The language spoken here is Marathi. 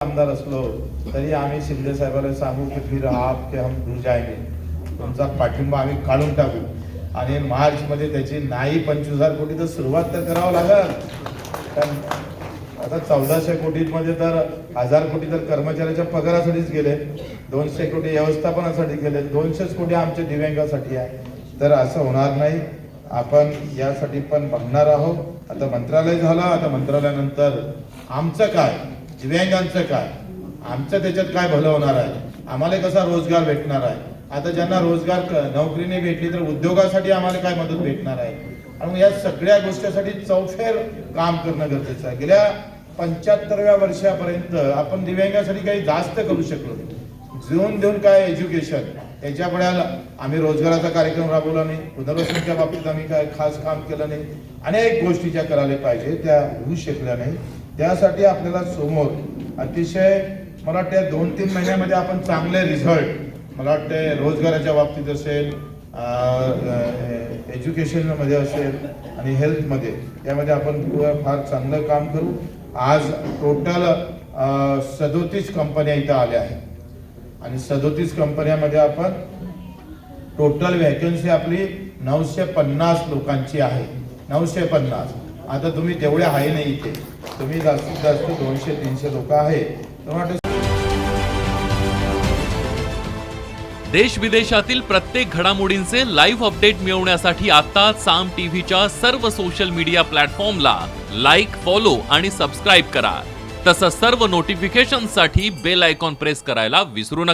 आमदार असलो तरी आम्ही शिंदे साहेबांना सांगू की फिर आप के हम दूर जाएंगे, तुमचा पाठिंबा आम्ही काढून टाकू आणि मार्चमध्ये त्याची नाही 25,000 कोटी तर सुरुवात तर करावं लागेल. कारण आता 1400 कोटीमध्ये तर 1000 कोटी तर कर्मचाऱ्याच्या पगारासाठीच गेले, 200 कोटी व्यवस्थापनासाठी गेले, 200 कोटी आमच्या दिव्यांगासाठी आहे. तर असं होणार नाही. आपण यासाठी पण बघणार आहोत. आता मंत्रालय झालं, आता मंत्रालयानंतर आमचं काय, दिव्यांगांचं काय, आमचं त्याच्यात काय भलं होणार आहे, आम्हाला कसा रोजगार भेटणार आहे, आता ज्यांना रोजगार नोकरीने भेटली तर उद्योगासाठी आम्हाला काय मदत भेटणार आहे. आणि या सगळ्या गोष्टीसाठी चौफेर काम करणं गरजेचं आहे. गेल्या 75व्या वर्षापर्यंत आपण दिव्यांगासाठी काही जास्त करू शकलो नाही. जीवन देऊन काय एज्युकेशन त्याच्यापुढे आम्ही रोजगाराचा कार्यक्रम राबवला नाही, पुनर्वसनाच्या बाबतीत आम्ही काय खास काम केलं नाही. अनेक गोष्टी ज्या करायला पाहिजे त्या होऊ शकल्या नाही. त्यासाठी आपल्याला समोर अतिशय मला वाटतं 2-3 महिन्यामध्ये आपण चांगले रिझल्ट, मला वाटते रोजगाराच्या बाबतीत असेल, एज्युकेशनमध्ये असेल आणि हेल्थमध्ये, यामध्ये आपण फार चांगलं काम करू. आज टोटल 37 कंपन्या इथं आल्या आहेत आणि 37 कंपन्यामध्ये आपण टोटल वॅकन्सी आपली 950 लोकांची आहे. 950. आता तुम्ही तेवढे आहे नाही इथे, तुम्ही जास्तीत जास्त 200-300 लोक आहे. देश विदेशातील प्रत्येक घडामोडींचे लाईव्ह अपडेट मिळवण्यासाठी आता साम टीव्हीच्या सर्व सोशल मीडिया प्लॅटफॉर्मला लाईक, फॉलो आणि सबस्क्राईब करा. तसंच सर्व नोटिफिकेशनसाठी बेल आयकॉन प्रेस करायला विसरू नका.